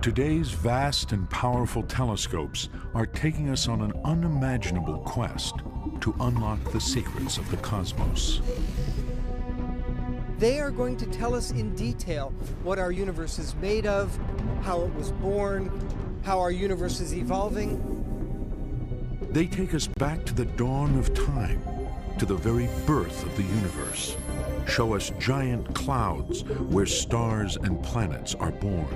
Today's vast and powerful telescopes are taking us on an unimaginable quest to unlock the secrets of the cosmos. They are going to tell us in detail what our universe is made of, how it was born, how our universe is evolving. They take us back to the dawn of time, to the very birth of the universe, show us giant clouds where stars and planets are born.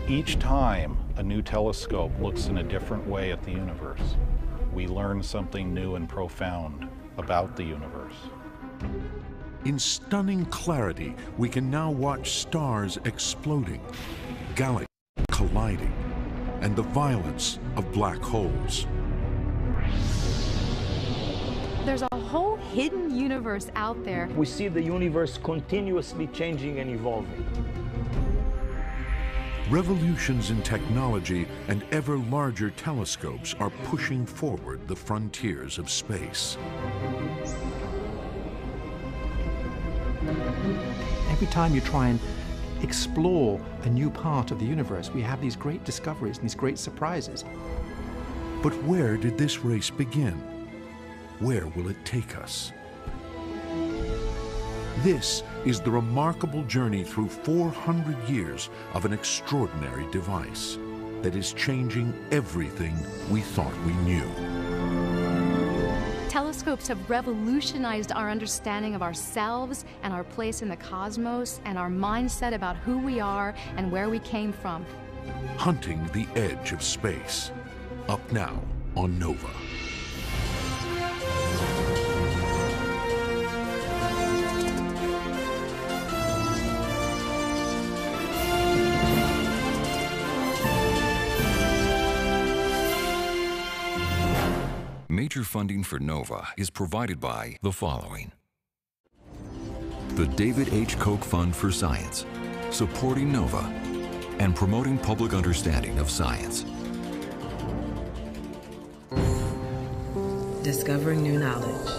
Each time a new telescope looks in a different way at the universe, we learn something new and profound about the universe. In stunning clarity, we can now watch stars exploding, galaxies colliding, and the violence of black holes. There's a whole hidden universe out there. We see the universe continuously changing and evolving. Revolutions in technology and ever larger telescopes are pushing forward the frontiers of space. Every time you try and explore a new part of the universe, we have these great discoveries and these great surprises. But where did this race begin? Where will it take us? This is the remarkable journey through 400 years of an extraordinary device that is changing everything we thought we knew. Telescopes have revolutionized our understanding of ourselves and our place in the cosmos and our mindset about who we are and where we came from. Hunting the edge of space. Up now on Nova. Major funding for NOVA is provided by the following: the David H. Koch Fund for Science, supporting NOVA and promoting public understanding of science. Discovering new knowledge.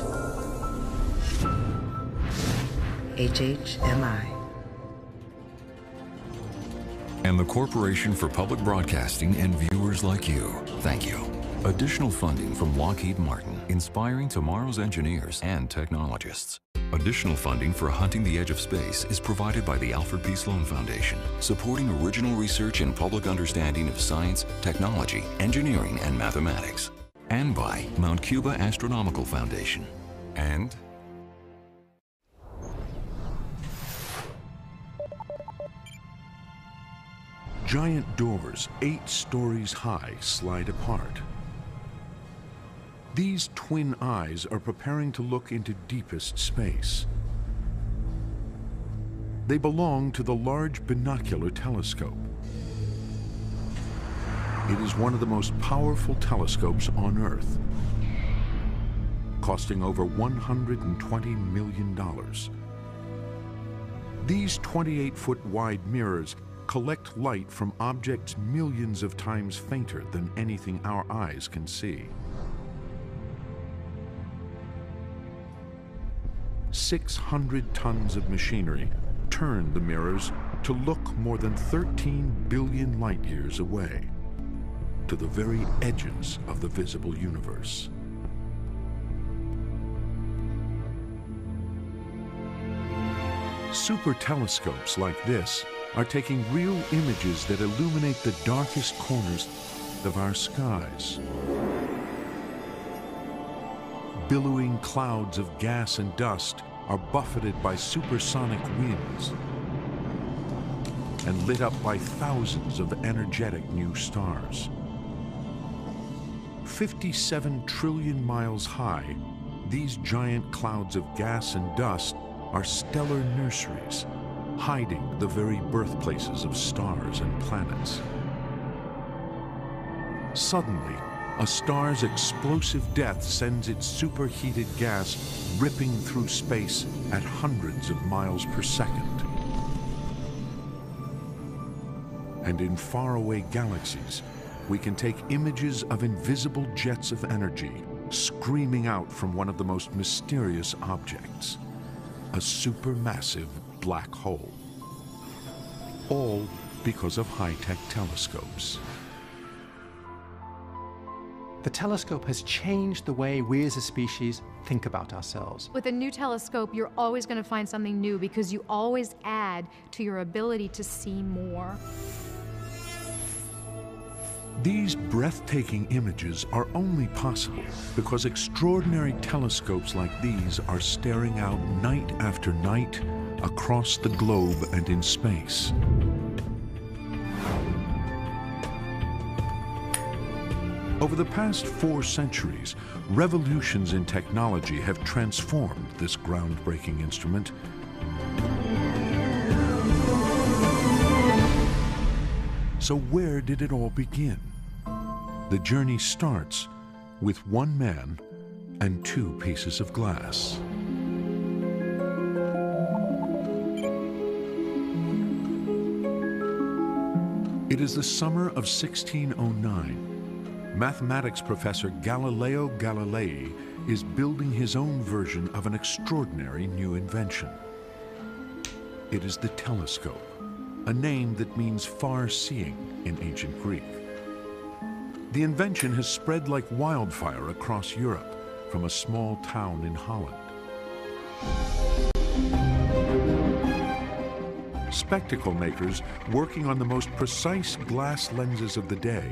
HHMI. And the Corporation for Public Broadcasting and viewers like you. Thank you. Additional funding from Lockheed Martin, inspiring tomorrow's engineers and technologists. Additional funding for Hunting the Edge of Space is provided by the Alfred P. Sloan Foundation, supporting original research and public understanding of science, technology, engineering, and mathematics. And by Mount Cuba Astronomical Foundation. And giant doors 8 stories high slide apart. These twin eyes are preparing to look into deepest space. They belong to the Large Binocular Telescope. It is one of the most powerful telescopes on Earth, costing over $120 million. These 28-foot wide mirrors collect light from objects millions of times fainter than anything our eyes can see. 600 tons of machinery turn the mirrors to look more than 13 billion light years away, to the very edges of the visible universe. Super telescopes like this are taking real images that illuminate the darkest corners of our skies. Billowing clouds of gas and dust are buffeted by supersonic winds and lit up by thousands of energetic new stars. 57 trillion miles high, these giant clouds of gas and dust are stellar nurseries, hiding the very birthplaces of stars and planets. Suddenly, a star's explosive death sends its superheated gas ripping through space at hundreds of miles per second. And in faraway galaxies, we can take images of invisible jets of energy screaming out from one of the most mysterious objects, a supermassive black hole. all because of high-tech telescopes. The telescope has changed the way we as a species think about ourselves. With a new telescope, you're always going to find something new because you always add to your ability to see more. These breathtaking images are only possible because extraordinary telescopes like these are staring out night after night across the globe and in space. Over the past 4 centuries, revolutions in technology have transformed this groundbreaking instrument. So where did it all begin? The journey starts with one man and 2 pieces of glass. It is the summer of 1609. Mathematics professor Galileo Galilei is building his own version of an extraordinary new invention. It is the telescope, a name that means far-seeing in ancient Greek. The invention has spread like wildfire across Europe from a small town in Holland. Spectacle makers working on the most precise glass lenses of the day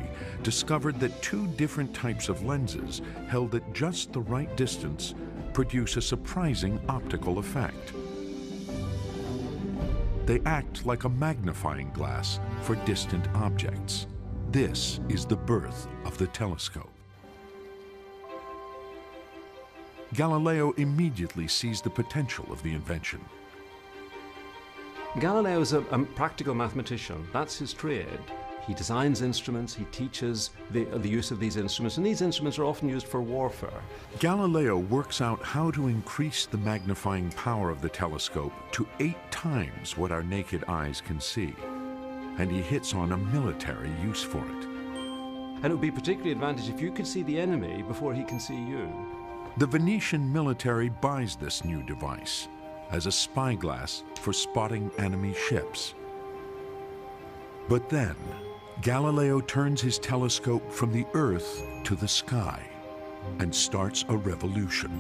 discovered that 2 different types of lenses held at just the right distance produce a surprising optical effect. They act like a magnifying glass for distant objects. This is the birth of the telescope. Galileo immediately sees the potential of the invention. Galileo is a practical mathematician. That's his trade. He designs instruments, he teaches the use of these instruments, and these instruments are often used for warfare. Galileo works out how to increase the magnifying power of the telescope to 8 times what our naked eyes can see. And he hits on a military use for it. And it would be particularly advantageous if you could see the enemy before he can see you. The Venetian military buys this new device as a spyglass for spotting enemy ships. But then, Galileo turns his telescope from the Earth to the sky and starts a revolution.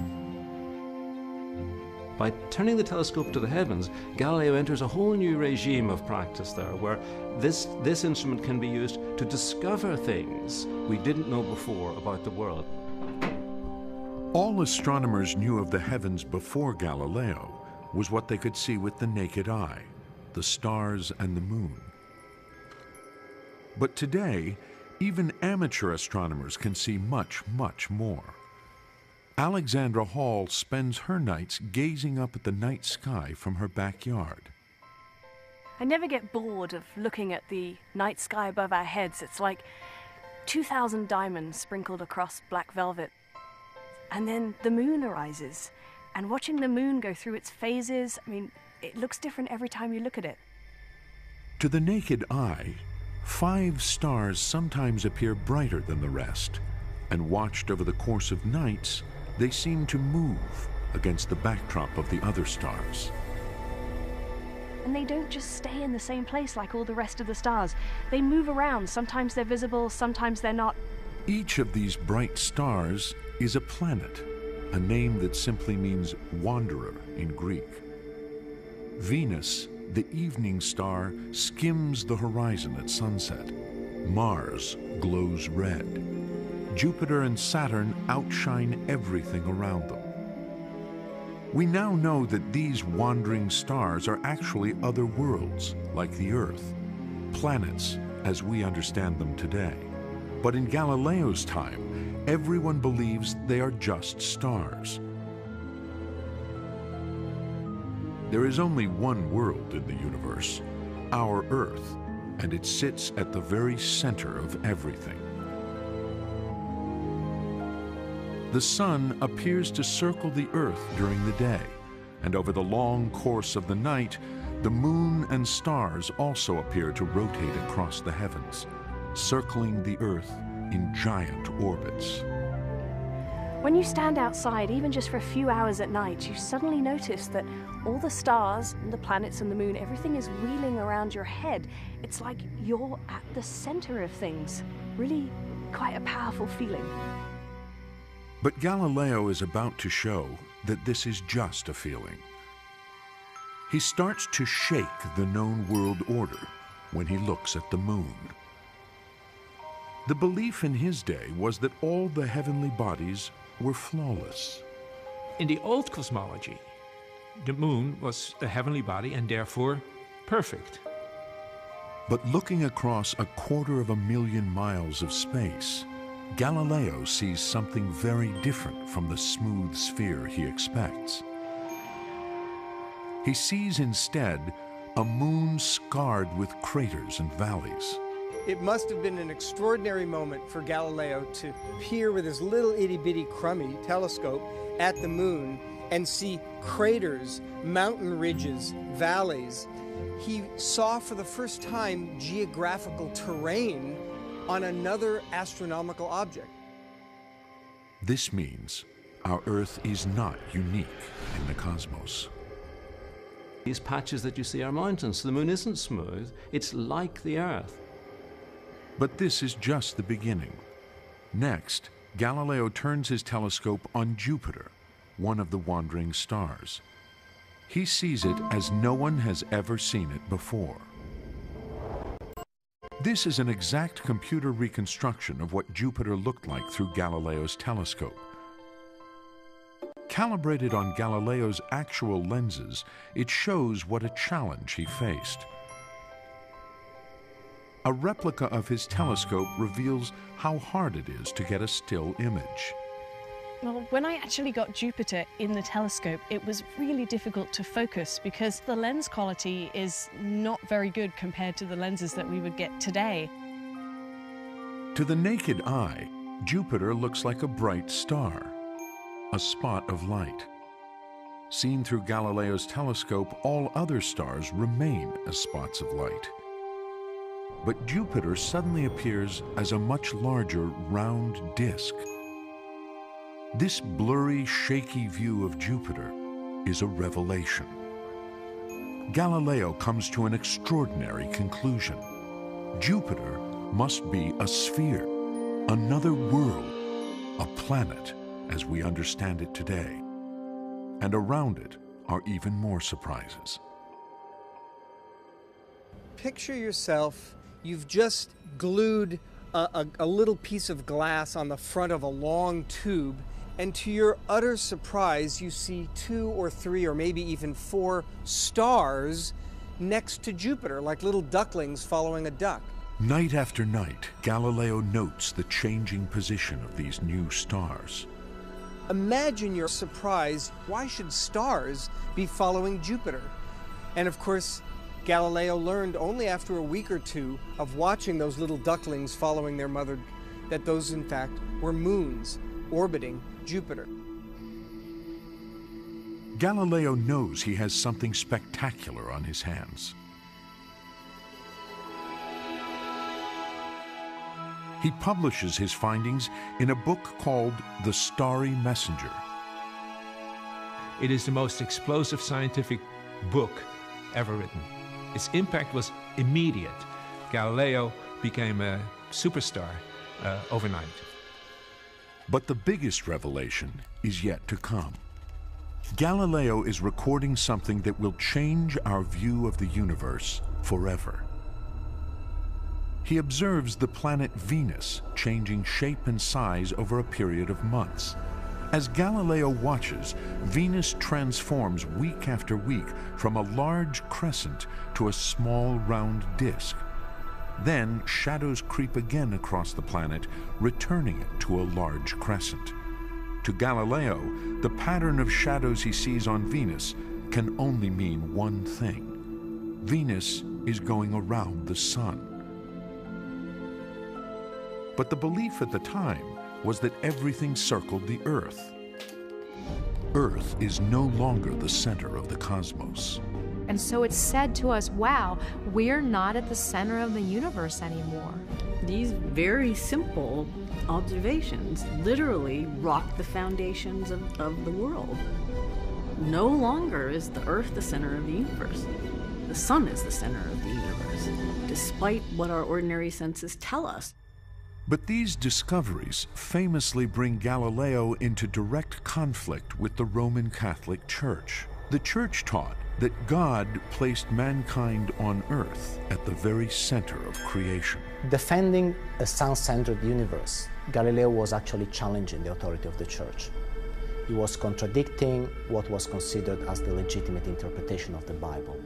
By turning the telescope to the heavens, Galileo enters a whole new regime of practice there, where this instrument can be used to discover things we didn't know before about the world. All astronomers knew of the heavens before Galileo was what they could see with the naked eye, the stars and the moon. But today, even amateur astronomers can see much, much more. Alexandra Hall spends her nights gazing up at the night sky from her backyard. I never get bored of looking at the night sky above our heads. It's like 2,000 diamonds sprinkled across black velvet. And then the moon arises. And watching the moon go through its phases, I mean, it looks different every time you look at it. To the naked eye, 5 stars sometimes appear brighter than the rest, and watched over the course of nights, they seem to move against the backdrop of the other stars. And they don't just stay in the same place like all the rest of the stars. They move around. Sometimes they're visible, sometimes they're not. Each of these bright stars is a planet, a name that simply means wanderer in Greek. Venus, the evening star, skims the horizon at sunset. Mars glows red. Jupiter and Saturn outshine everything around them. We now know that these wandering stars are actually other worlds, like the Earth, planets as we understand them today. But in Galileo's time, everyone believes they are just stars. There is only one world in the universe, our Earth, and it sits at the very center of everything. The sun appears to circle the Earth during the day, and over the long course of the night, the moon and stars also appear to rotate across the heavens, circling the Earth in giant orbits. When you stand outside, even just for a few hours at night, you suddenly notice that all the stars and the planets and the moon, everything is wheeling around your head. It's like you're at the center of things. Really quite a powerful feeling. But Galileo is about to show that this is just a feeling. He starts to shake the known world order when he looks at the moon. The belief in his day was that all the heavenly bodies were flawless. In the old cosmology, the moon was a heavenly body and therefore perfect. But looking across 250,000 miles of space, Galileo sees something very different from the smooth sphere he expects. He sees instead a moon scarred with craters and valleys. It must have been an extraordinary moment for Galileo to peer with his little itty-bitty crummy telescope at the moon and see craters, mountain ridges, valleys. He saw for the first time geographical terrain on another astronomical object. This means our Earth is not unique in the cosmos. These patches that you see are mountains. The moon isn't smooth. It's like the Earth. But this is just the beginning. Next, Galileo turns his telescope on Jupiter, one of the wandering stars. He sees it as no one has ever seen it before. This is an exact computer reconstruction of what Jupiter looked like through Galileo's telescope. Calibrated on Galileo's actual lenses, it shows what a challenge he faced. A replica of his telescope reveals how hard it is to get a still image. Well, when I actually got Jupiter in the telescope, it was really difficult to focus because the lens quality is not very good compared to the lenses that we would get today. To the naked eye, Jupiter looks like a bright star, a spot of light. Seen through Galileo's telescope, all other stars remain as spots of light. But Jupiter suddenly appears as a much larger round disk. This blurry, shaky view of Jupiter is a revelation. Galileo comes to an extraordinary conclusion. Jupiter must be a sphere, another world, a planet as we understand it today. And around it are even more surprises. Picture yourself, you've just glued a little piece of glass on the front of a long tube, and to your utter surprise, you see 2 or 3 or maybe even 4 stars next to Jupiter, like little ducklings following a duck. Night after night, Galileo notes the changing position of these new stars. Imagine your surprise. Why should stars be following Jupiter? And of course, Galileo learned only after a week or two of watching those little ducklings following their mother that those, in fact, were moons orbiting Jupiter. Galileo knows he has something spectacular on his hands. He publishes his findings in a book called The Starry Messenger. It is the most explosive scientific book ever written. Its impact was immediate. Galileo became a superstar overnight. But the biggest revelation is yet to come. Galileo is recording something that will change our view of the universe forever. He observes the planet Venus changing shape and size over a period of months. As Galileo watches, Venus transforms week after week from a large crescent to a small round disk. Then shadows creep again across the planet, returning it to a large crescent. To Galileo, the pattern of shadows he sees on Venus can only mean one thing. Venus is going around the sun. But the belief at the time was that everything circled the Earth. Earth is no longer the center of the cosmos. And so it's said to us, wow, we're not at the center of the universe anymore. These very simple observations literally rocked the foundations of the world. No longer is the Earth the center of the universe. The sun is the center of the universe, despite what our ordinary senses tell us. But these discoveries famously bring Galileo into direct conflict with the Roman Catholic Church. The Church taught that God placed mankind on Earth at the very center of creation. Defending a sun-centered universe, Galileo was actually challenging the authority of the Church. He was contradicting what was considered as the legitimate interpretation of the Bible,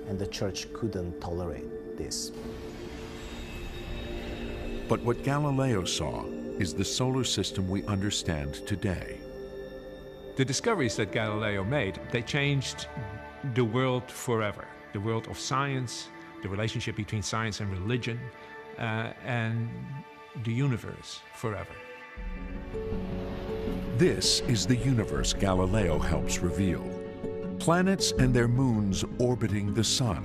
and the Church couldn't tolerate this. But what Galileo saw is the solar system we understand today. The discoveries that Galileo made, they changed the world forever. The world of science, the relationship between science and religion, and the universe forever. This is the universe Galileo helps reveal. Planets and their moons orbiting the sun.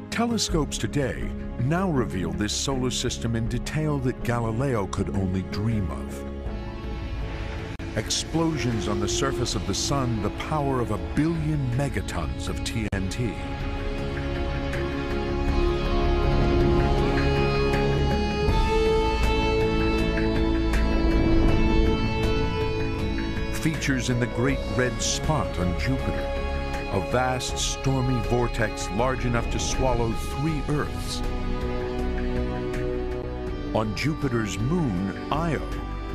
Telescopes today now reveal this solar system in detail that Galileo could only dream of. Explosions on the surface of the sun, the power of 1 billion megatons of TNT. Features in the Great Red Spot on Jupiter, a vast stormy vortex large enough to swallow 3 Earths. On Jupiter's moon, Io,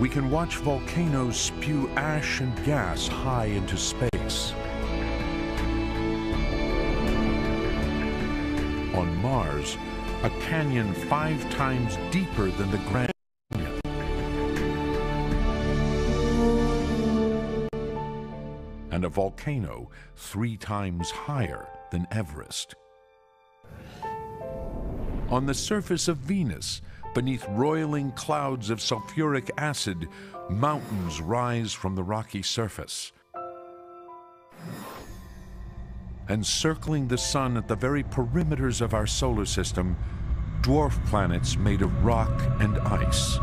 we can watch volcanoes spew ash and gas high into space. On Mars, a canyon 5 times deeper than the Grand Canyon. And a volcano 3 times higher than Everest. On the surface of Venus, beneath roiling clouds of sulfuric acid, mountains rise from the rocky surface. And circling the sun at the very perimeters of our solar system, dwarf planets made of rock and ice.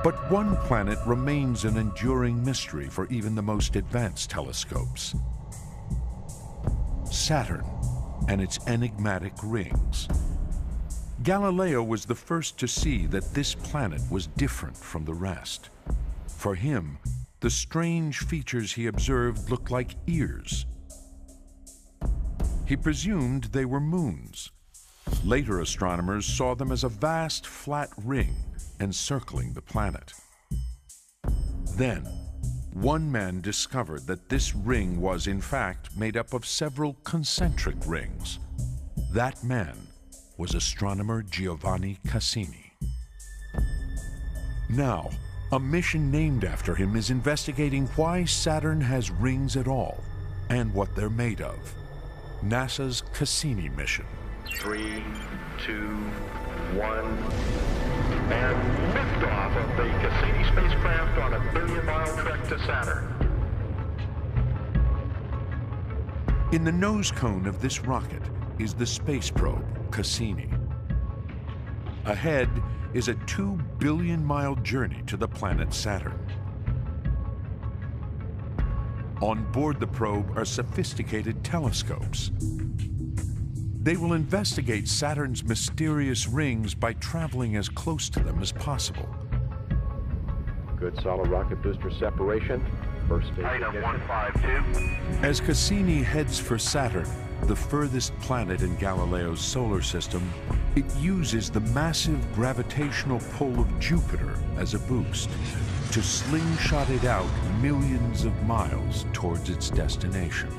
But one planet remains an enduring mystery for even the most advanced telescopes. Saturn and its enigmatic rings. Galileo was the first to see that this planet was different from the rest. For him, the strange features he observed looked like ears. He presumed they were moons. Later astronomers saw them as a vast flat ring encircling the planet. Then, one man discovered that this ring was in fact made up of several concentric rings. That man was astronomer Giovanni Cassini. Now, a mission named after him is investigating why Saturn has rings at all and what they're made of. NASA's Cassini mission. 3, 2, 1, and liftoff of the Cassini spacecraft on a 1 billion-mile trek to Saturn. In the nose cone of this rocket is the space probe, Cassini. Ahead is a 2 billion-mile journey to the planet Saturn. On board the probe are sophisticated telescopes. They will investigate Saturn's mysterious rings by traveling as close to them as possible. Good solid rocket booster separation. First stage item 152. As Cassini heads for Saturn, the furthest planet in Galileo's solar system, it uses the massive gravitational pull of Jupiter as a boost to slingshot it out millions of miles towards its destination.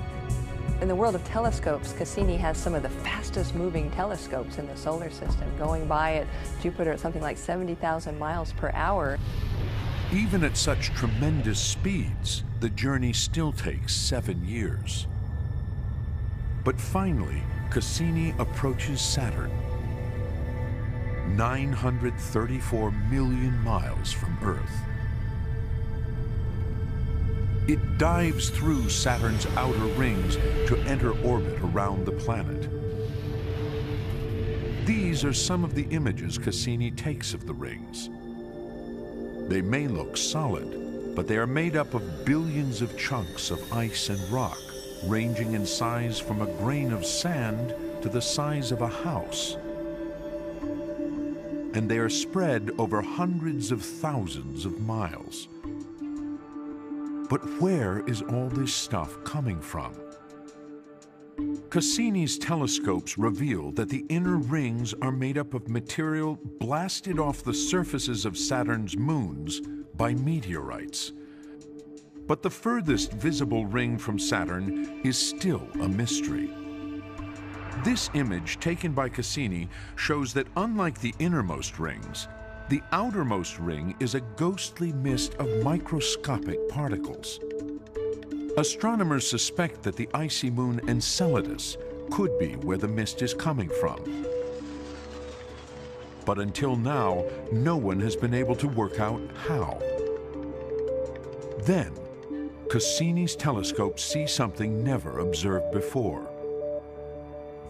In the world of telescopes, Cassini has some of the fastest moving telescopes in the solar system, going by at Jupiter at something like 70,000 miles per hour. Even at such tremendous speeds, the journey still takes 7 years. But finally, Cassini approaches Saturn, 934 million miles from Earth. It dives through Saturn's outer rings to enter orbit around the planet. These are some of the images Cassini takes of the rings. They may look solid, but they are made up of billions of chunks of ice and rock, ranging in size from a grain of sand to the size of a house. And they are spread over hundreds of thousands of miles. But where is all this stuff coming from? Cassini's telescopes reveal that the inner rings are made up of material blasted off the surfaces of Saturn's moons by meteorites. But the furthest visible ring from Saturn is still a mystery. This image taken by Cassini shows that unlike the innermost rings, the outermost ring is a ghostly mist of microscopic particles. Astronomers suspect that the icy moon Enceladus could be where the mist is coming from. But until now, no one has been able to work out how. Then, Cassini's telescopes see something never observed before.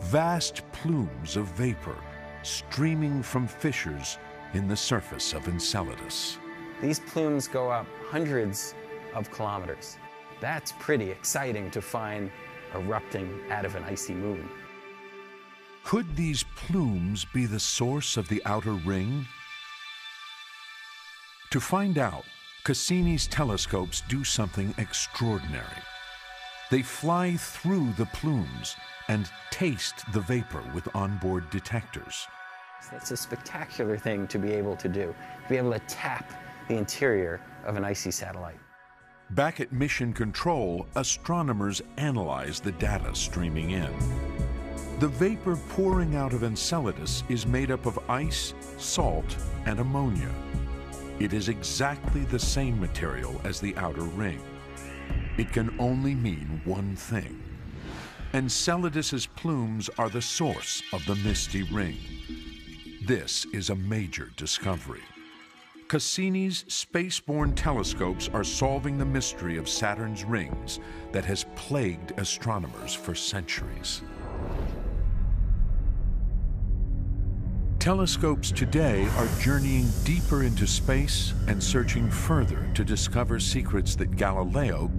Vast plumes of vapor streaming from fissures in the surface of Enceladus. These plumes go up hundreds of kilometers. That's pretty exciting to find erupting out of an icy moon. Could these plumes be the source of the outer ring? To find out, Cassini's telescopes do something extraordinary. They fly through the plumes and taste the vapor with onboard detectors. It's a spectacular thing to be able to do, to be able to tap the interior of an icy satellite. Back at Mission Control, astronomers analyze the data streaming in. The vapor pouring out of Enceladus is made up of ice, salt, and ammonia. It is exactly the same material as the outer ring. It can only mean one thing. Enceladus's plumes are the source of the misty ring. This is a major discovery. Cassini's space-borne telescopes are solving the mystery of Saturn's rings that has plagued astronomers for centuries. Telescopes today are journeying deeper into space and searching further to discover secrets that Galileo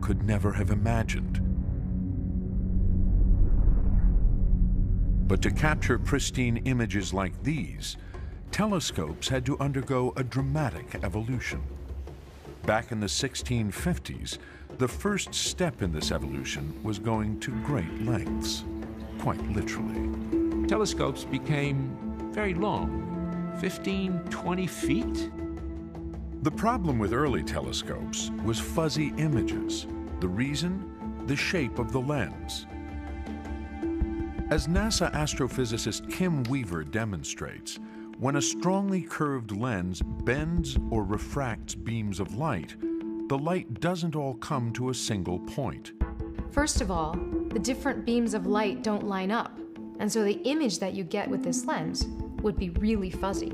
could never have imagined. But to capture pristine images like these, telescopes had to undergo a dramatic evolution. Back in the 1650s, the first step in this evolution was going to great lengths, quite literally. Telescopes became very long, 15, 20 feet. The problem with early telescopes was fuzzy images. The reason? The shape of the lens. As NASA astrophysicist Kim Weaver demonstrates, when a strongly curved lens bends or refracts beams of light, the light doesn't all come to a single point. First of all, the different beams of light don't line up, and so the image that you get with this lens would be really fuzzy.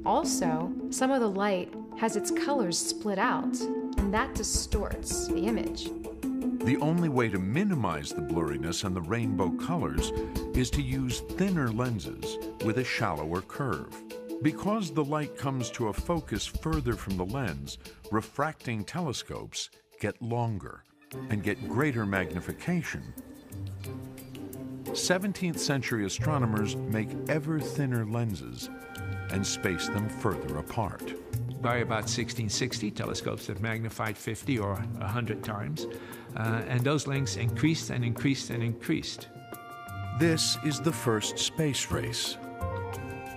Also, some of the light has its colors split out, and that distorts the image. The only way to minimize the blurriness and the rainbow colors is to use thinner lenses with a shallower curve. Because the light comes to a focus further from the lens, refracting telescopes get longer and get greater magnification. 17th century astronomers make ever thinner lenses and space them further apart. By about 1660, telescopes had magnified 50 or 100 times, and those lengths increased and increased and increased. This is the first space race.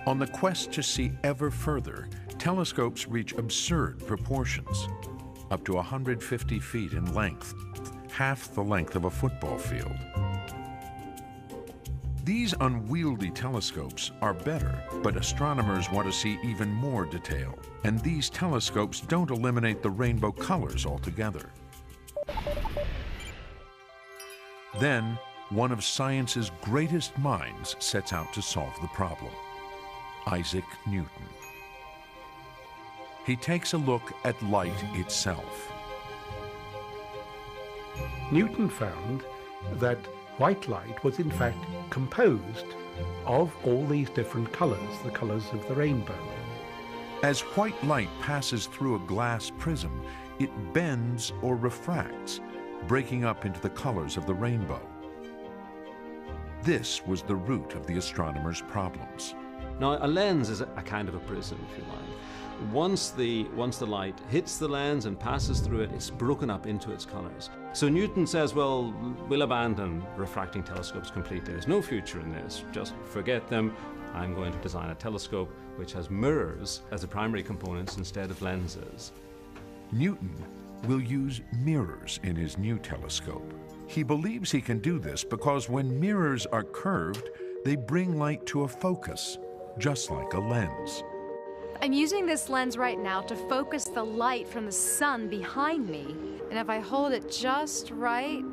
On the quest to see ever further, telescopes reach absurd proportions, up to 150 feet in length, half the length of a football field. These unwieldy telescopes are better, but astronomers want to see even more detail, and these telescopes don't eliminate the rainbow colors altogether. Then, one of science's greatest minds sets out to solve the problem: Isaac Newton. He takes a look at light itself. Newton found that white light was in fact composed of all these different colors, the colors of the rainbow. As white light passes through a glass prism, it bends or refracts, breaking up into the colors of the rainbow. This was the root of the astronomers' problems. Now, a lens is a kind of a prism, if you like. Once the light hits the lens and passes through it, it's broken up into its colors. So Newton says, well, we'll abandon refracting telescopes completely. There's no future in this. Just forget them. I'm going to design a telescope which has mirrors as the primary components instead of lenses. Newton will use mirrors in his new telescope. He believes he can do this because when mirrors are curved, they bring light to a focus, just like a lens. I'm using this lens right now to focus the light from the sun behind me. And if I hold it just right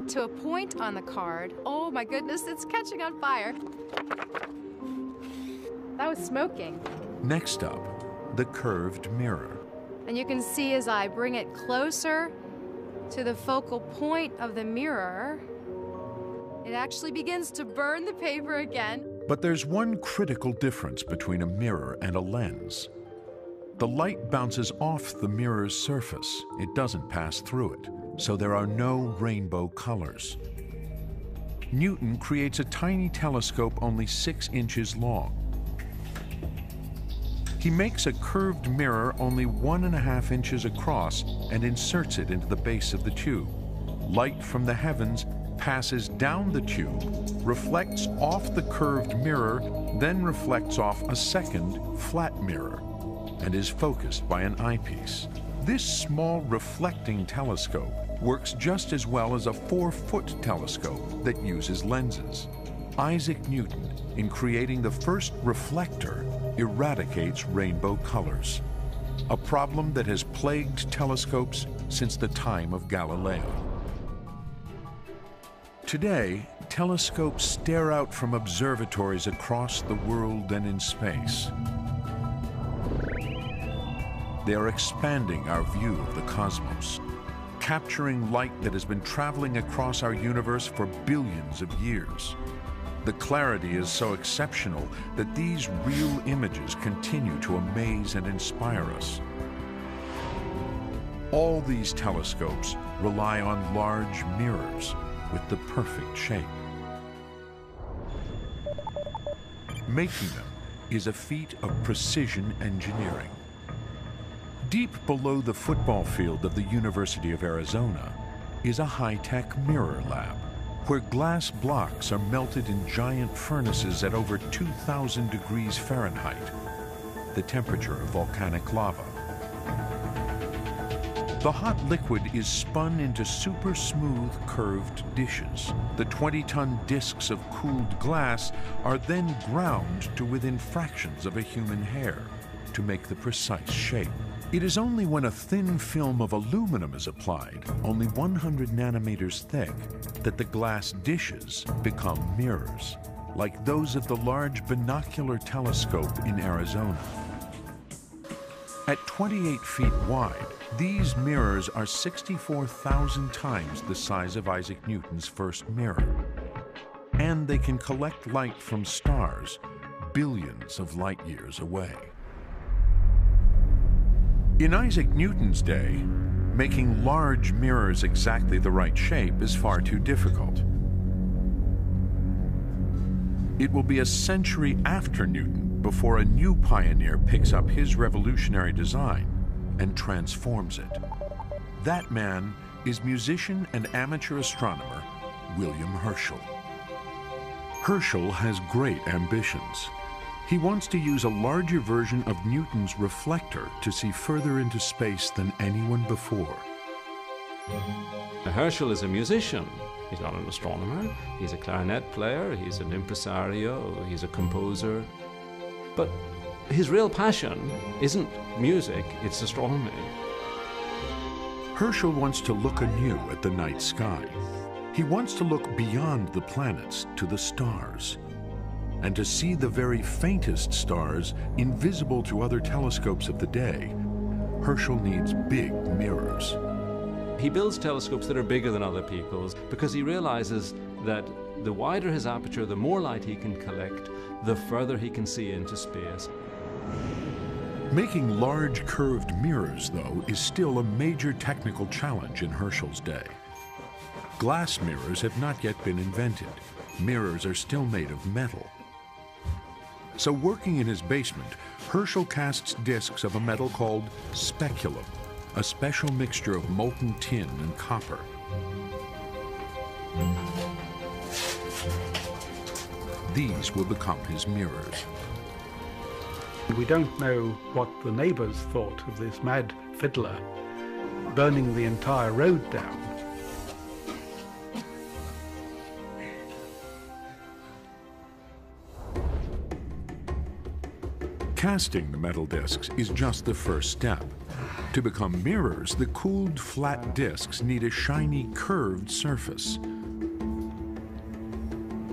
to a point on the card, oh my goodness, it's catching on fire. That was smoking. Next up, the curved mirror. And you can see as I bring it closer to the focal point of the mirror, it actually begins to burn the paper again. But there's one critical difference between a mirror and a lens. The light bounces off the mirror's surface. It doesn't pass through it, so there are no rainbow colors. Newton creates a tiny telescope only 6 inches long. He makes a curved mirror only 1.5 inches across and inserts it into the base of the tube. Light from the heavens passes down the tube, reflects off the curved mirror, then reflects off a second flat mirror, and is focused by an eyepiece. This small reflecting telescope works just as well as a 4-foot telescope that uses lenses. Isaac Newton, in creating the first reflector, eradicates rainbow colors, a problem that has plagued telescopes since the time of Galileo. Today, telescopes stare out from observatories across the world and in space. They are expanding our view of the cosmos, capturing light that has been traveling across our universe for billions of years. The clarity is so exceptional that these real images continue to amaze and inspire us. All these telescopes rely on large mirrors with the perfect shape. Making them is a feat of precision engineering. Deep below the football field of the University of Arizona is a high-tech mirror lab, where glass blocks are melted in giant furnaces at over 2,000 degrees Fahrenheit, the temperature of volcanic lava. The hot liquid is spun into super smooth curved dishes. The 20-ton discs of cooled glass are then ground to within fractions of a human hair to make the precise shape. It is only when a thin film of aluminum is applied, only 100 nanometers thick, that the glass dishes become mirrors, like those of the large binocular telescope in Arizona. At 28 feet wide, these mirrors are 64,000 times the size of Isaac Newton's first mirror. And they can collect light from stars billions of light years away. In Isaac Newton's day, making large mirrors exactly the right shape is far too difficult. It will be a century after Newton before a new pioneer picks up his revolutionary design and transforms it. That man is musician and amateur astronomer William Herschel. Herschel has great ambitions. He wants to use a larger version of Newton's reflector to see further into space than anyone before. Herschel is a musician. He's not an astronomer. He's a clarinet player. He's an impresario. He's a composer. But his real passion isn't music, it's astronomy. Herschel wants to look anew at the night sky. He wants to look beyond the planets to the stars, and to see the very faintest stars invisible to other telescopes of the day. Herschel needs big mirrors. He builds telescopes that are bigger than other people's because he realizes that The wider his aperture, the more light he can collect, the further he can see into space. Making large curved mirrors, though, is still a major technical challenge in Herschel's day. Glass mirrors have not yet been invented. Mirrors are still made of metal. So working in his basement, Herschel casts discs of a metal called speculum, a special mixture of molten tin and copper. These will become his mirrors. We don't know what the neighbors thought of this mad fiddler burning the entire road down. Casting the metal discs is just the first step. To become mirrors, the cooled flat discs need a shiny curved surface.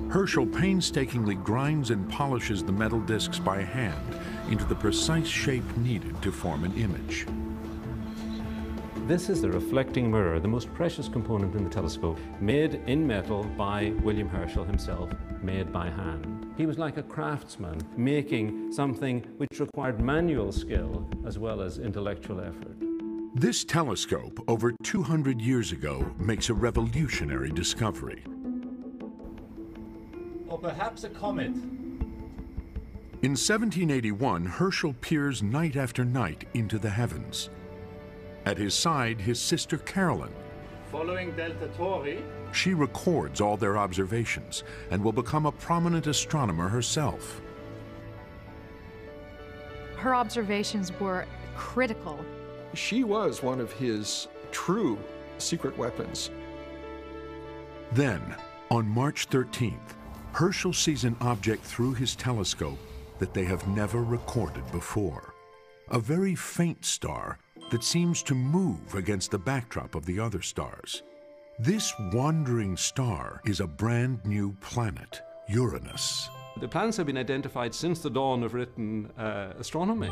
Herschel painstakingly grinds and polishes the metal discs by hand into the precise shape needed to form an image. This is the reflecting mirror, the most precious component in the telescope, made in metal by William Herschel himself, made by hand. He was like a craftsman, making something which required manual skill as well as intellectual effort. This telescope, over 200 years ago, makes a revolutionary discovery. Or perhaps a comet. In 1781, Herschel peers night after night into the heavens. At his side, his sister Carolyn. Following Delta Tauri. She records all their observations and will become a prominent astronomer herself. Her observations were critical. She was one of his true secret weapons. Then, on March 13th, Herschel sees an object through his telescope that they have never recorded before. A very faint star that seems to move against the backdrop of the other stars. This wandering star is a brand new planet, Uranus. The planets have been identified since the dawn of written astronomy.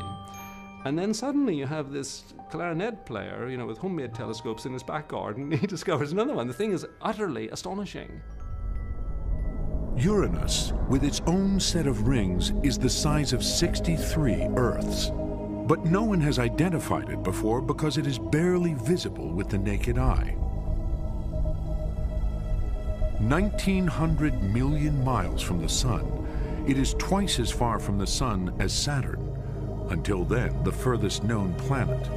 And then suddenly you have this clarinet player, you know, with homemade telescopes in his back garden. He discovers another one. The thing is utterly astonishing. Uranus, with its own set of rings, is the size of 63 Earths. But no one has identified it before because it is barely visible with the naked eye. 1,900 million miles from the Sun, it is twice as far from the Sun as Saturn, until then the furthest known planet.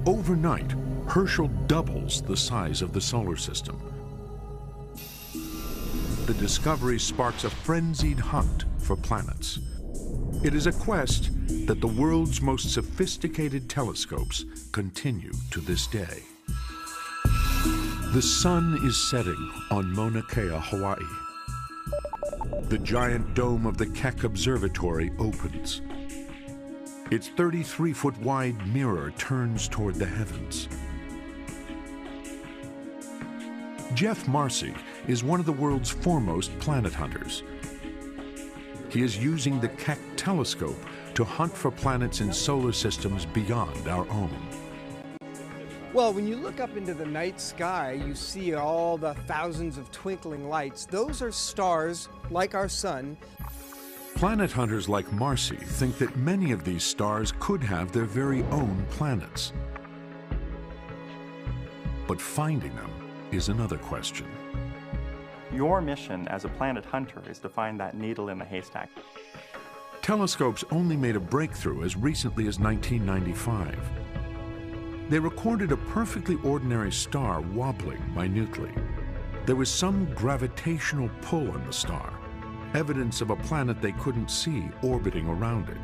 Overnight, Herschel doubles the size of the solar system. The discovery sparks a frenzied hunt for planets. It is a quest that the world's most sophisticated telescopes continue to this day. The sun is setting on Mauna Kea, Hawaii. The giant dome of the Keck Observatory opens. Its 33-foot wide mirror turns toward the heavens. Jeff Marcy is one of the world's foremost planet hunters. He is using the Keck telescope to hunt for planets in solar systems beyond our own. Well, when you look up into the night sky, you see all the thousands of twinkling lights. Those are stars like our sun. Planet hunters like Marcy think that many of these stars could have their very own planets. But finding them is another question. Your mission as a planet hunter is to find that needle in the haystack. Telescopes only made a breakthrough as recently as 1995. They recorded a perfectly ordinary star wobbling minutely. There was some gravitational pull on the star, evidence of a planet they couldn't see orbiting around it.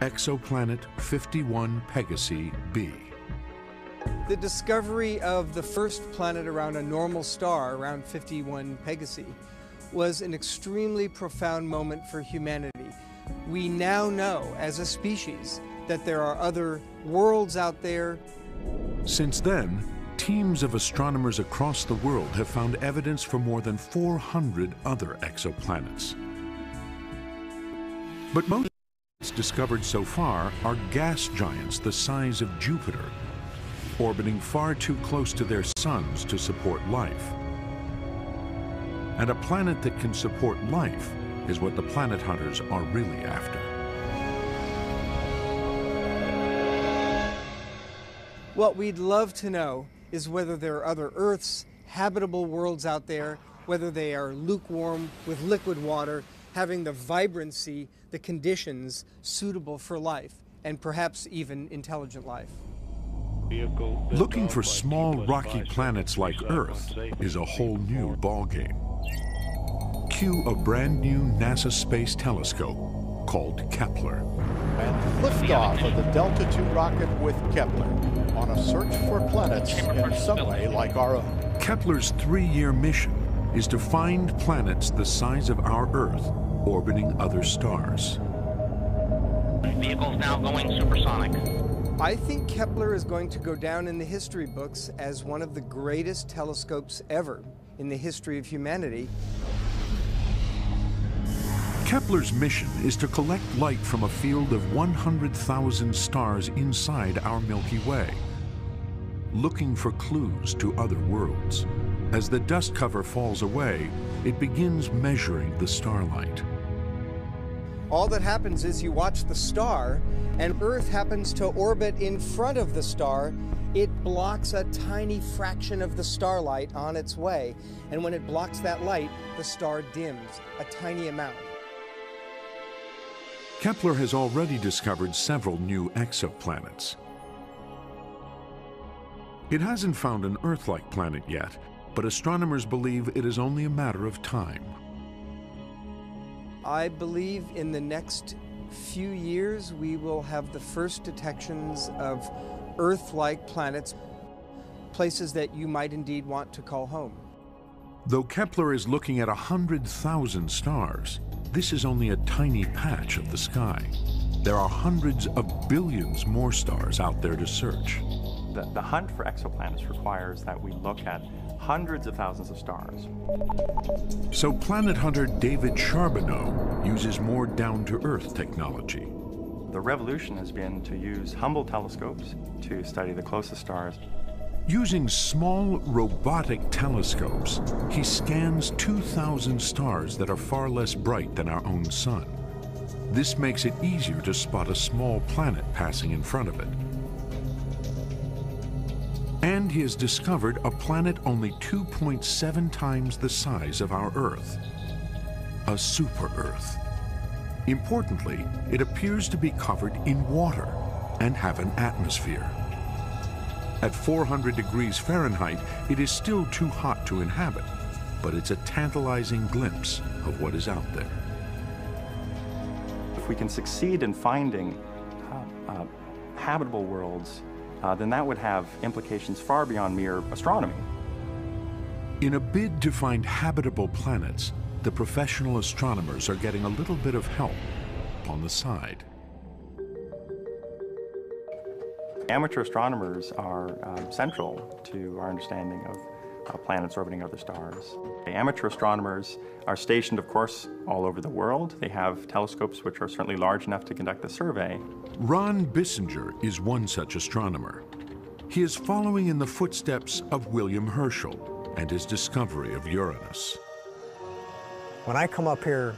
Exoplanet 51 Pegasi b. The discovery of the first planet around a normal star, around 51 Pegasi, was an extremely profound moment for humanity. We now know, as a species, that there are other worlds out there. Since then, teams of astronomers across the world have found evidence for more than 400 other exoplanets. But most planets discovered so far are gas giants the size of Jupiter, orbiting far too close to their suns to support life. And a planet that can support life is what the planet hunters are really after. What we'd love to know is whether there are other Earths, habitable worlds out there, whether they are lukewarm with liquid water, having the vibrancy, the conditions suitable for life, and perhaps even intelligent life. Looking for small rocky planets like Earth is a whole new ballgame. Cue a brand new NASA space telescope called Kepler. And liftoff of the Delta II rocket with Kepler on a search for planets in some way like our own. Kepler's 3-year mission is to find planets the size of our Earth orbiting other stars. Vehicles now going supersonic. I think Kepler is going to go down in the history books as one of the greatest telescopes ever in the history of humanity. Kepler's mission is to collect light from a field of 100,000 stars inside our Milky Way, looking for clues to other worlds. As the dust cover falls away, it begins measuring the starlight. All that happens is you watch the star, and Earth happens to orbit in front of the star. It blocks a tiny fraction of the starlight on its way, and when it blocks that light, the star dims a tiny amount. Kepler has already discovered several new exoplanets. It hasn't found an Earth-like planet yet, but astronomers believe it is only a matter of time. I believe in the next few years we will have the first detections of Earth-like planets, places that you might indeed want to call home. Though Kepler is looking at 100,000 stars, this is only a tiny patch of the sky. There are hundreds of billions more stars out there to search. The hunt for exoplanets requires that we look at hundreds of thousands of stars. So planet hunter David Charbonneau uses more down-to-earth technology. The revolution has been to use Hubble telescopes to study the closest stars. Using small robotic telescopes, he scans 2,000 stars that are far less bright than our own sun. This makes it easier to spot a small planet passing in front of it. And he has discovered a planet only 2.7 times the size of our Earth, a super-Earth. Importantly, it appears to be covered in water and have an atmosphere. At 400 degrees Fahrenheit, it is still too hot to inhabit, but it's a tantalizing glimpse of what is out there. If we can succeed in finding habitable worlds, then that would have implications far beyond mere astronomy. In a bid to find habitable planets, the professional astronomers are getting a little bit of help on the side. Amateur astronomers are central to our understanding of planets orbiting other stars. Amateur astronomers are stationed, of course, all over the world. They have telescopes which are certainly large enough to conduct the survey. Ron Bissinger is one such astronomer. He is following in the footsteps of William Herschel and his discovery of Uranus. When I come up here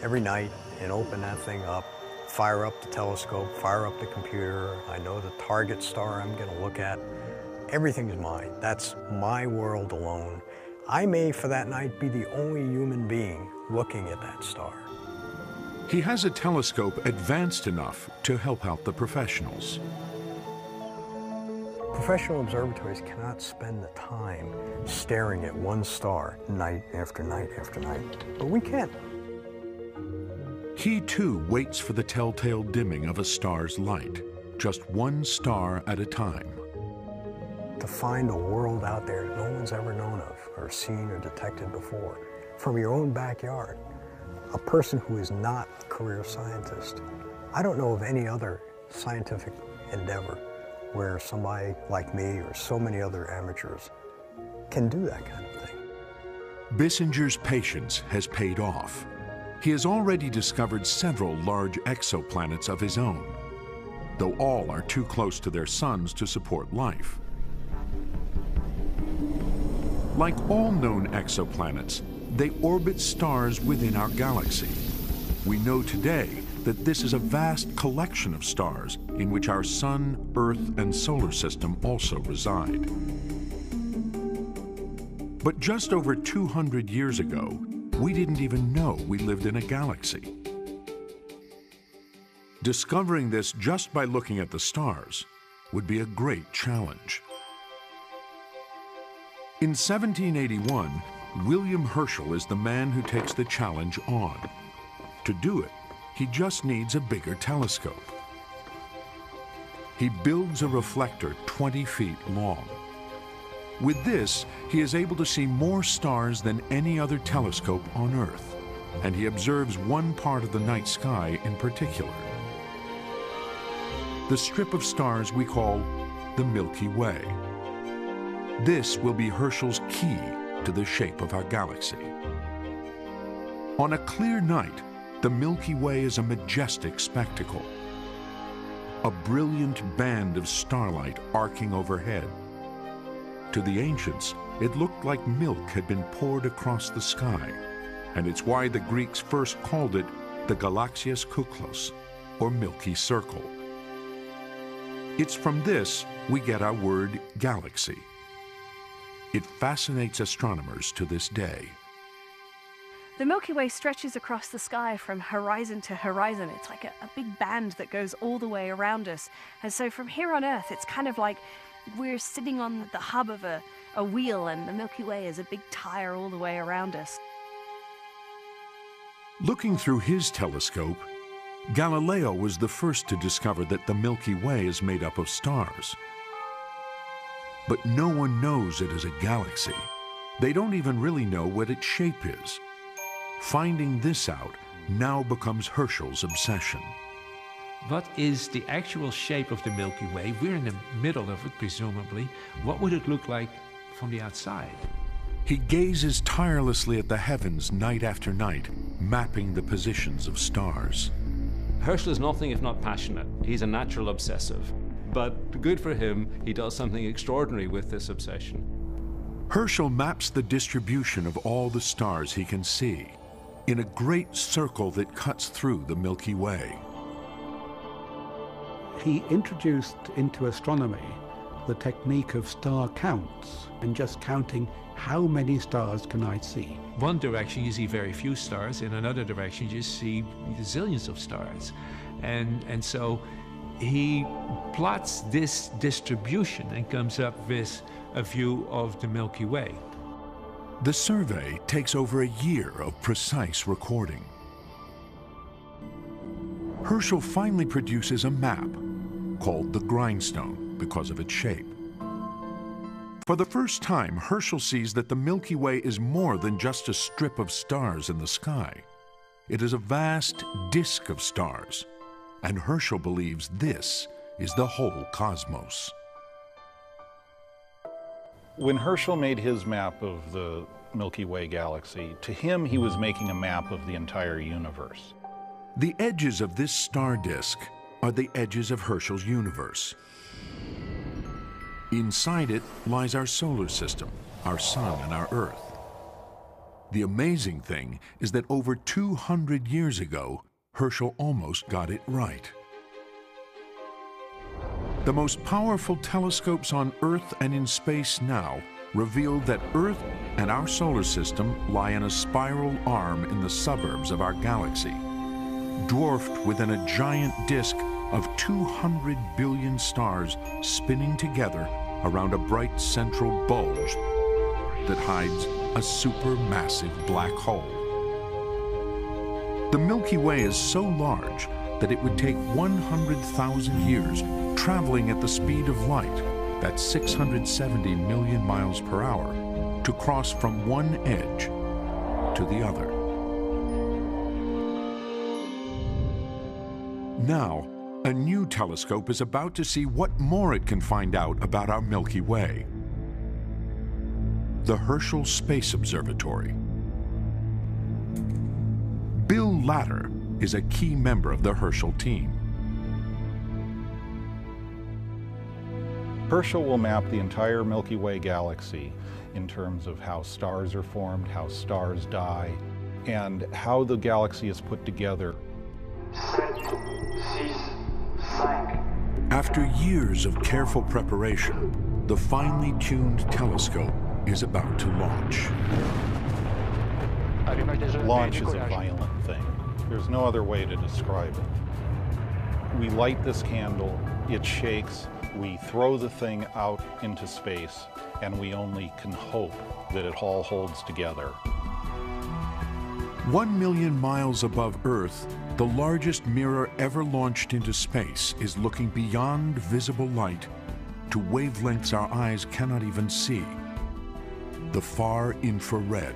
every night and open that thing up, fire up the telescope, fire up the computer, I know the target star I'm going to look at. Everything's mine. That's my world alone. I may, for that night, be the only human being looking at that star. He has a telescope advanced enough to help out the professionals. Professional observatories cannot spend the time staring at one star night after night after night, but we can. He too waits for the telltale dimming of a star's light, just one star at a time. To find a world out there no one's ever known of, or seen or detected before, from your own backyard, a person who is not a career scientist. I don't know of any other scientific endeavor where somebody like me or so many other amateurs can do that kind of thing. Bissinger's patience has paid off. He has already discovered several large exoplanets of his own, though all are too close to their suns to support life. Like all known exoplanets, They orbit stars within our galaxy. We know today that this is a vast collection of stars in which our Sun, Earth, and solar system also reside. But just over 200 years ago, we didn't even know we lived in a galaxy. Discovering this just by looking at the stars would be a great challenge. In 1781, William Herschel is the man who takes the challenge on. To do it, he just needs a bigger telescope. He builds a reflector 20 feet long. With this, he is able to see more stars than any other telescope on Earth, and he observes one part of the night sky in particular. The strip of stars we call the Milky Way. This will be Herschel's key to the shape of our galaxy. On a clear night, the Milky Way is a majestic spectacle. A brilliant band of starlight arcing overhead. To the ancients, it looked like milk had been poured across the sky, and it's why the Greeks first called it the Galaxias Kuklos, or Milky Circle. It's from this we get our word galaxy. It fascinates astronomers to this day. The Milky Way stretches across the sky from horizon to horizon. It's like a big band that goes all the way around us. And so from here on Earth, it's kind of like we're sitting on the hub of a wheel, and the Milky Way is a big tire all the way around us. Looking through his telescope, Galileo was the first to discover that the Milky Way is made up of stars. But no one knows it is a galaxy. They don't even really know what its shape is. Finding this out now becomes Herschel's obsession. What is the actual shape of the Milky Way? We're in the middle of it, presumably. What would it look like from the outside? He gazes tirelessly at the heavens night after night, mapping the positions of stars. Herschel is nothing if not passionate. He's a natural obsessive. But good for him, he does something extraordinary with this obsession. Herschel maps the distribution of all the stars he can see in a great circle that cuts through the Milky Way. He introduced into astronomy the technique of star counts and just counting how many stars can I see. One direction you see very few stars, in another direction you see zillions of stars. And so he plots this distribution and comes up with a view of the Milky Way. The survey takes over a year of precise recording. Herschel finally produces a map called the grindstone because of its shape. For the first time, Herschel sees that the Milky Way is more than just a strip of stars in the sky. It is a vast disk of stars, and Herschel believes this is the whole cosmos. When Herschel made his map of the Milky Way galaxy, to him he was making a map of the entire universe. The edges of this star disk are the edges of Herschel's universe. Inside it lies our solar system, our sun and our Earth. The amazing thing is that over 200 years ago, Herschel almost got it right. The most powerful telescopes on Earth and in space now revealed that Earth and our solar system lie in a spiral arm in the suburbs of our galaxy, dwarfed within a giant disk of 200 billion stars spinning together around a bright central bulge that hides a supermassive black hole. The Milky Way is so large that it would take 100,000 years traveling at the speed of light, that's 670 million miles per hour, to cross from one edge to the other. Now, a new telescope is about to see what more it can find out about our Milky Way. The Herschel Space Observatory. Bill Latter is a key member of the Herschel team. Herschel will map the entire Milky Way galaxy in terms of how stars are formed, how stars die, and how the galaxy is put together. After years of careful preparation, the finely tuned telescope is about to launch. Launch is a violent thing. There's no other way to describe it. We light this candle, it shakes, we throw the thing out into space, and we only can hope that it all holds together. 1 million miles above Earth, the largest mirror ever launched into space is looking beyond visible light to wavelengths our eyes cannot even see, the far infrared.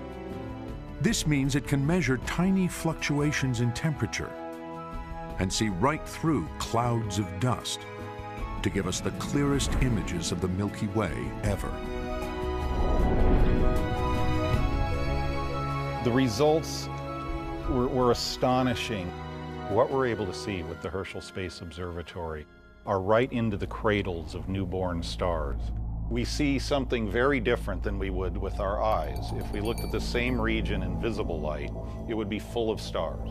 This means it can measure tiny fluctuations in temperature and see right through clouds of dust to give us the clearest images of the Milky Way ever. The results were astonishing. What we're able to see with the Herschel Space Observatory are right into the cradles of newborn stars. We see something very different than we would with our eyes. If we looked at the same region in visible light, it would be full of stars.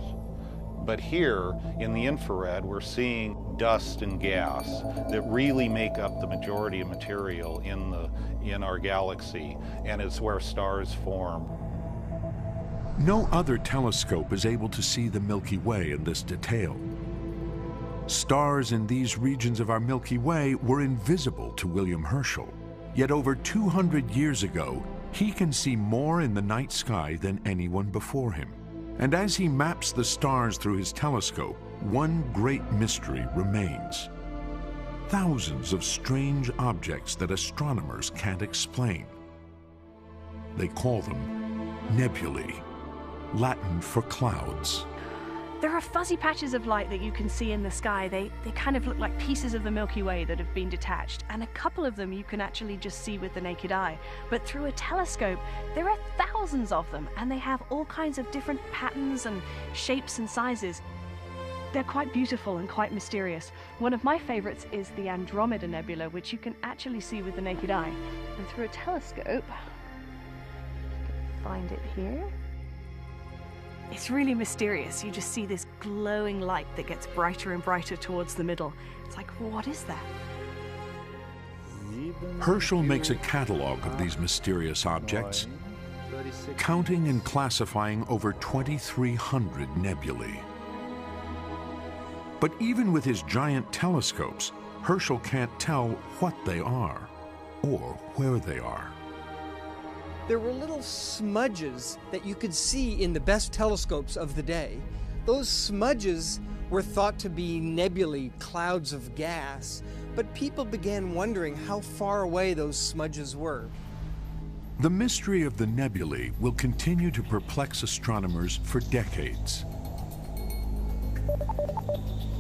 But here, in the infrared, we're seeing dust and gas that really make up the majority of material in our galaxy, and it's where stars form. No other telescope is able to see the Milky Way in this detail. Stars in these regions of our Milky Way were invisible to William Herschel. Yet over 200 years ago, he can see more in the night sky than anyone before him. And as he maps the stars through his telescope, one great mystery remains. Thousands of strange objects that astronomers can't explain. They call them nebulae, Latin for clouds. There are fuzzy patches of light that you can see in the sky. They kind of look like pieces of the Milky Way that have been detached, and a couple of them you can actually just see with the naked eye. But through a telescope, there are thousands of them, and they have all kinds of different patterns and shapes and sizes. They're quite beautiful and quite mysterious. One of my favorites is the Andromeda Nebula, which you can actually see with the naked eye. And through a telescope, find it here. It's really mysterious. You just see this glowing light that gets brighter and brighter towards the middle. It's like, what is that? Herschel makes a catalog of these mysterious objects, counting and classifying over 2,300 nebulae. But even with his giant telescopes, Herschel can't tell what they are or where they are. There were little smudges that you could see in the best telescopes of the day. Those smudges were thought to be nebulae, clouds of gas, but people began wondering how far away those smudges were. The mystery of the nebulae will continue to perplex astronomers for decades.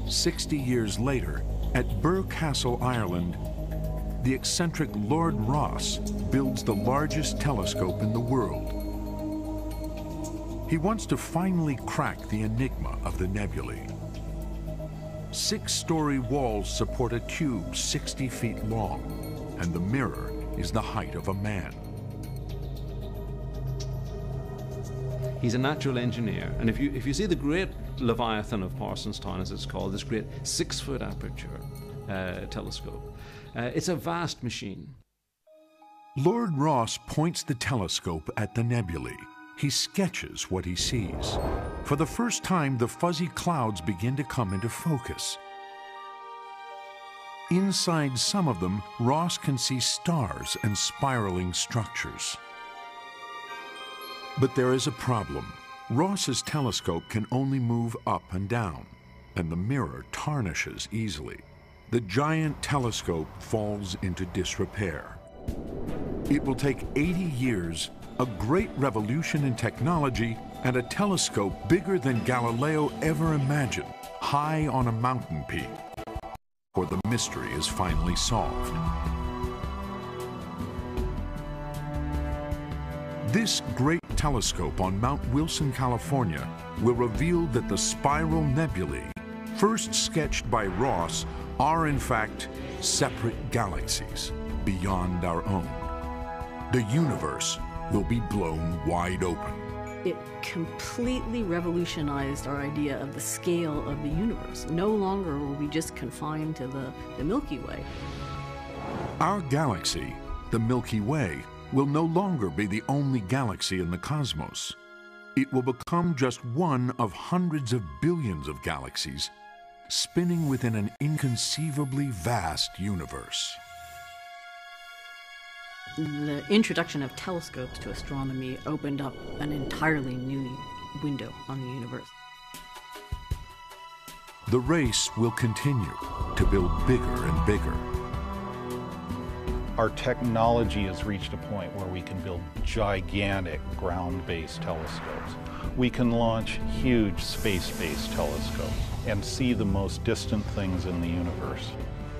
60 years later, at Birr Castle, Ireland, the eccentric Lord Rosse builds the largest telescope in the world. He wants to finally crack the enigma of the nebulae. 6-story walls support a cube 60 feet long, and the mirror is the height of a man. He's a natural engineer, and if you see the great Leviathan of Parsonstown, as it's called, this great 6-foot aperture telescope, it's a vast machine. Lord Rosse points the telescope at the nebulae. He sketches what he sees. For the first time, the fuzzy clouds begin to come into focus. Inside some of them, Rosse can see stars and spiraling structures. But there is a problem. Rosse's telescope can only move up and down, and the mirror tarnishes easily. The giant telescope falls into disrepair. It will take 80 years, a great revolution in technology, and a telescope bigger than Galileo ever imagined, high on a mountain peak, for the mystery is finally solved. This great telescope on Mount Wilson, California, will reveal that the spiral nebulae, first sketched by Rosse, are in fact separate galaxies beyond our own. The universe will be blown wide open. It completely revolutionized our idea of the scale of the universe. No longer were we just confined to the Milky Way. Our galaxy, the Milky Way, will no longer be the only galaxy in the cosmos. It will become just one of hundreds of billions of galaxies spinning within an inconceivably vast universe. The introduction of telescopes to astronomy opened up an entirely new window on the universe. The race will continue to build bigger and bigger. Our technology has reached a point where we can build gigantic ground-based telescopes. We can launch huge space-based telescopes and see the most distant things in the universe.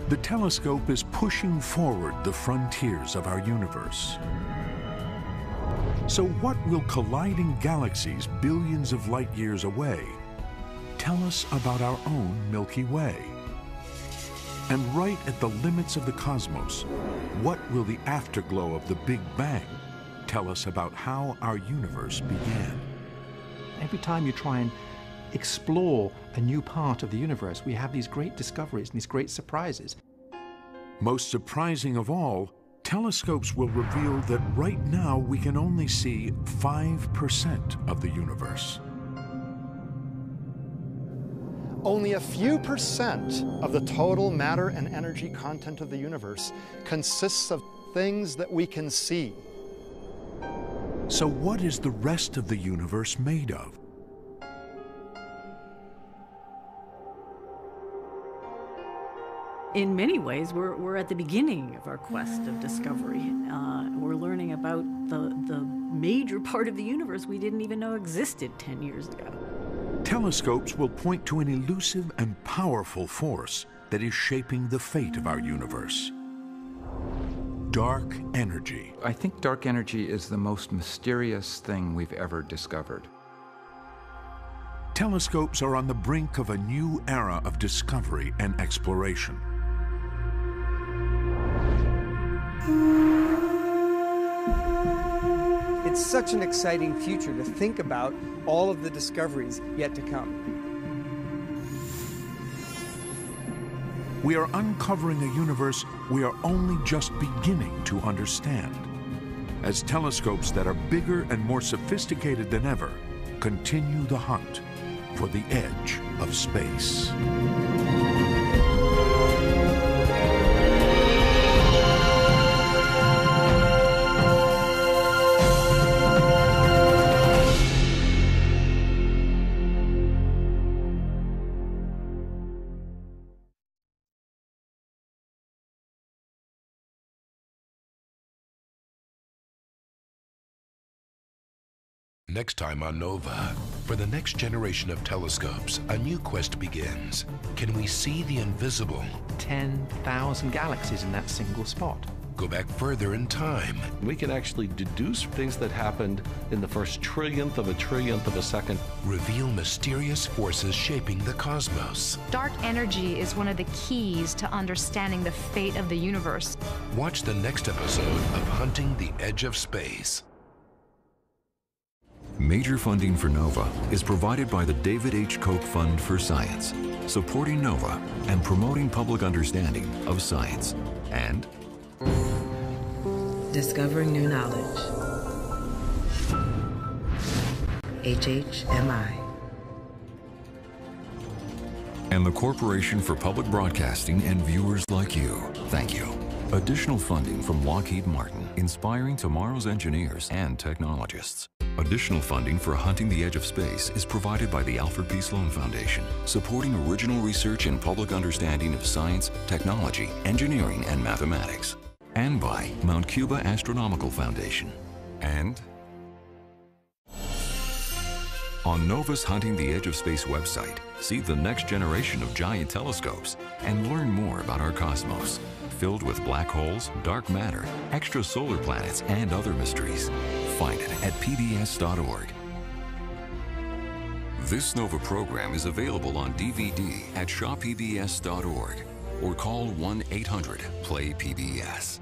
The telescope is pushing forward the frontiers of our universe. So what will colliding galaxies billions of light years away tell us about our own Milky Way? And right at the limits of the cosmos, what will the afterglow of the Big Bang tell us about how our universe began? Every time you try and explore a new part of the universe, we have these great discoveries and these great surprises. Most surprising of all, telescopes will reveal that right now we can only see 5% of the universe. Only a few percent of the total matter and energy content of the universe consists of things that we can see. So what is the rest of the universe made of? In many ways, we're at the beginning of our quest of discovery. We're learning about the major part of the universe we didn't even know existed 10 years ago. Telescopes will point to an elusive and powerful force that is shaping the fate of our universe. Dark energy. I think dark energy is the most mysterious thing we've ever discovered. Telescopes are on the brink of a new era of discovery and exploration. It's such an exciting future to think about all of the discoveries yet to come. We are uncovering a universe we are only just beginning to understand, as telescopes that are bigger and more sophisticated than ever continue the hunt for the edge of space. Next time on Nova, for the next generation of telescopes, a new quest begins. Can we see the invisible? 10,000 galaxies in that single spot. Go back further in time. We can actually deduce things that happened in the first trillionth of a second. Reveal mysterious forces shaping the cosmos. Dark energy is one of the keys to understanding the fate of the universe. Watch the next episode of Hunting the Edge of Space. Major funding for NOVA is provided by the David H. Koch Fund for Science, supporting NOVA and promoting public understanding of science. And discovering new knowledge. HHMI. And the Corporation for Public Broadcasting and viewers like you. Thank you. Additional funding from Lockheed Martin, inspiring tomorrow's engineers and technologists. Additional funding for Hunting the Edge of Space is provided by the Alfred P. Sloan Foundation, supporting original research and public understanding of science, technology, engineering, and mathematics. And by Mount Cuba Astronomical Foundation. And on NOVA's Hunting the Edge of Space website, see the next generation of giant telescopes and learn more about our cosmos, filled with black holes, dark matter, extrasolar planets, and other mysteries. Find it at pbs.org. This NOVA program is available on DVD at shawpbs.org or call 1-800-PLAY-PBS.